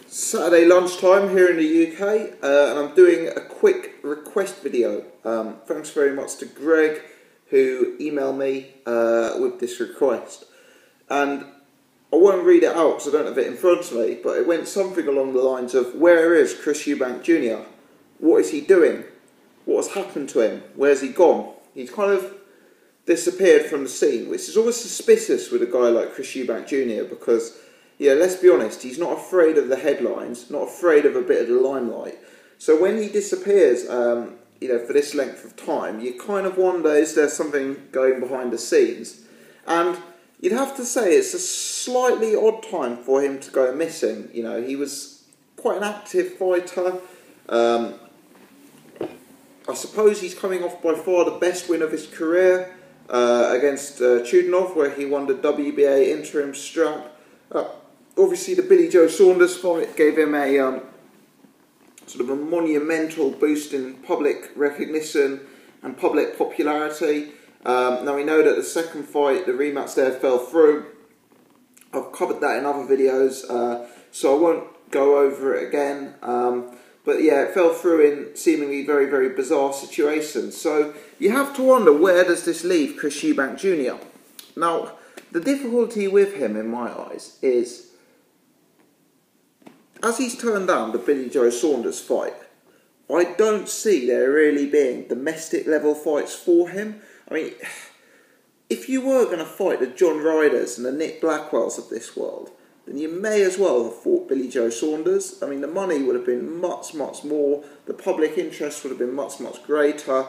Saturday lunchtime here in the UK, and I'm doing a quick request video. Thanks very much to Greg, who emailed me with this request. And I won't read it out because I don't have it in front of me, but it went something along the lines of, where is Chris Eubank Jr? What is he doing? What has happened to him? Where's he gone? He's kind of disappeared from the scene, which is always suspicious with a guy like Chris Eubank Jr. because, yeah, let's be honest, he's not afraid of the headlines, not afraid of a bit of the limelight. So when he disappears, for this length of time, you kind of wonder, is there something going behind the scenes? And you'd have to say it's a slightly odd time for him to go missing. You know, he was quite an active fighter. I suppose he's coming off by far the best win of his career against Chudinov, where he won the WBA interim strap. Obviously, the Billy Joe Saunders fight gave him a sort of a monumental boost in public recognition and public popularity. Now we know that the second fight, the rematch there, fell through. I've covered that in other videos, so I won't go over it again. But yeah, it fell through in seemingly very, very bizarre situations. So you have to wonder, where does this leave Chris Eubank Jr? Now, the difficulty with him, in my eyes, is as he's turned down the Billy Joe Saunders fight, I don't see there really being domestic level fights for him. I mean, if you were going to fight the John Ryders and the Nick Blackwells of this world, then you may as well have fought Billy Joe Saunders. I mean, the money would have been much, much more. The public interest would have been much, much greater.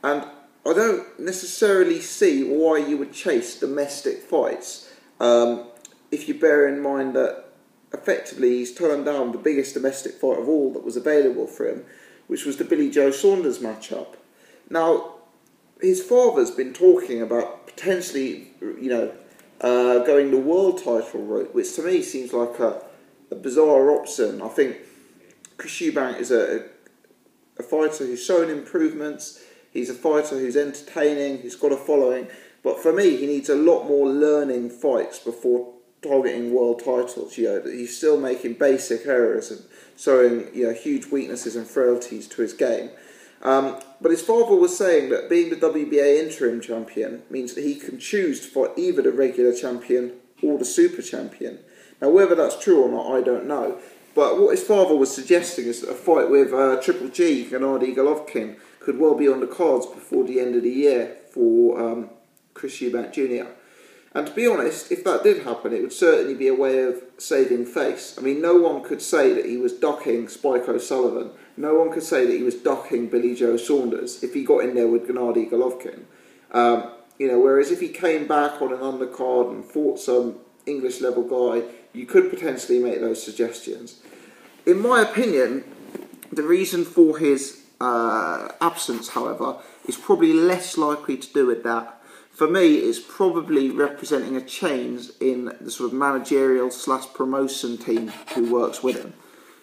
And I don't necessarily see why you would chase domestic fights if you bear in mind that effectively he's turned down the biggest domestic fight of all that was available for him, which was the Billy Joe Saunders matchup. Now, his father's been talking about potentially, going the world title route, which to me seems like a bizarre option. I think Chris Eubank is a fighter who's shown improvements. He's a fighter who's entertaining, who's got a following. But for me, he needs a lot more learning fights before targeting world titles. He's still making basic errors and showing huge weaknesses and frailties to his game. But his father was saying that being the WBA interim champion means that he can choose to fight either the regular champion or the super champion. Now, whether that's true or not, I don't know. But what his father was suggesting is that a fight with Triple G, Gennady Golovkin, could well be on the cards before the end of the year for Chris Eubank Jr. And to be honest, if that did happen, it would certainly be a way of saving face. I mean, no one could say that he was ducking Spike O'Sullivan. No one could say that he was ducking Billy Joe Saunders if he got in there with Gennady Golovkin. Whereas if he came back on an undercard and fought some English-level guy, you could potentially make those suggestions. In my opinion, the reason for his absence, however, is probably less likely to do with that. For me, it's probably representing a change in the sort of managerial / promotion team who works with him.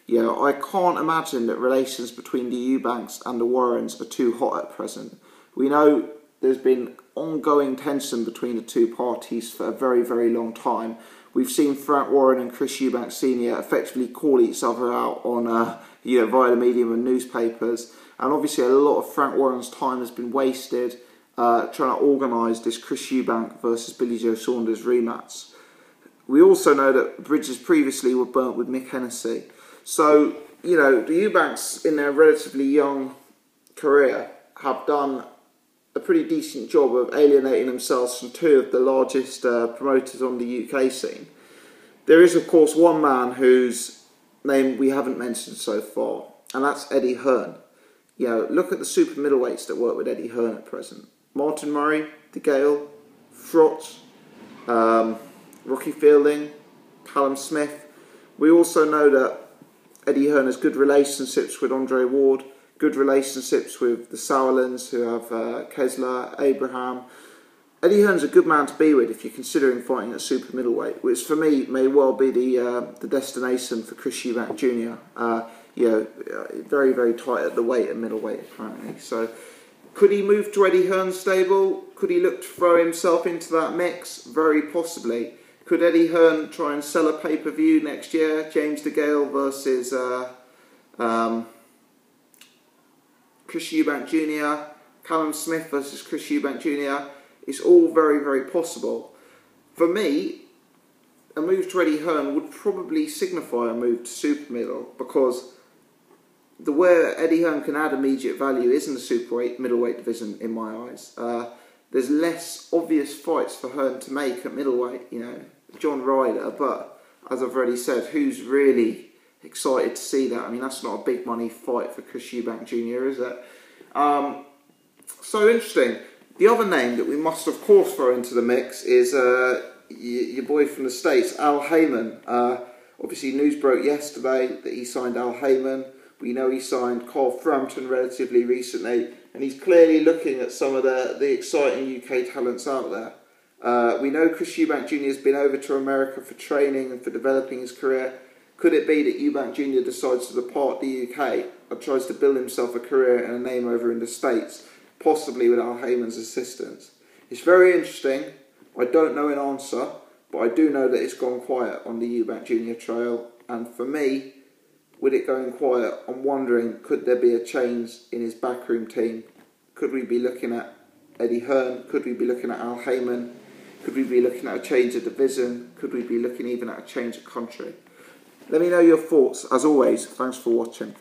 I can't imagine that relations between the Eubanks and the Warrens are too hot at present. We know there's been ongoing tension between the two parties for a very, very long time. We've seen Frank Warren and Chris Eubank Sr. effectively call each other out on, via the medium and newspapers. And obviously a lot of Frank Warren's time has been wasted trying to organise this Chris Eubank versus Billy Joe Saunders rematch. We also know that bridges previously were burnt with Mick Hennessy. So, the Eubanks in their relatively young career have done a pretty decent job of alienating themselves from two of the largest promoters on the UK scene. There is, of course, one man whose name we haven't mentioned so far, and that's Eddie Hearn. Look at the super middleweights that work with Eddie Hearn at present. Martin Murray, De Gale, Frotz, Rocky Fielding, Callum Smith. We also know that Eddie Hearn has good relationships with Andre Ward, good relationships with the Sauerlands, who have Kessler, Abraham. Eddie Hearn's a good man to be with if you're considering fighting at super middleweight, which for me may well be the destination for Chris Eubank Jr. Very, very tight at the weight at middleweight apparently. So, could he move to Eddie Hearn's stable? Could he look to throw himself into that mix? Very possibly. Could Eddie Hearn try and sell a pay-per-view next year? James DeGale versus Chris Eubank Jr., Callum Smith versus Chris Eubank Jr. It's all very, very possible. For me, a move to Eddie Hearn would probably signify a move to super middle, because the way Eddie Hearn can add immediate value is in the super middleweight division in my eyes. There's less obvious fights for Hearn to make at middleweight, you know, John Ryder, but as I've already said, who's really excited to see that? I mean, that's not a big money fight for Chris Eubank Jr, is it? So interesting. The other name that we must of course throw into the mix is your boy from the States, Al Haymon. Obviously news broke yesterday that he signed Al Haymon. We know he signed Carl Frampton relatively recently, and he's clearly looking at some of the exciting UK talents out there. We know Chris Eubank Jr has been over to America for training and for developing his career. Could it be that Eubank Jr decides to depart the UK and tries to build himself a career and a name over in the States, possibly with Al Haymon's assistance? It's very interesting. I don't know an answer, but I do know that it's gone quiet on the Eubank Jr trail, and for me, with it going quiet, I'm wondering, could there be a change in his backroom team? Could we be looking at Eddie Hearn? Could we be looking at Al Haymon? Could we be looking at a change of division? Could we be looking even at a change of country? Let me know your thoughts. As always, thanks for watching.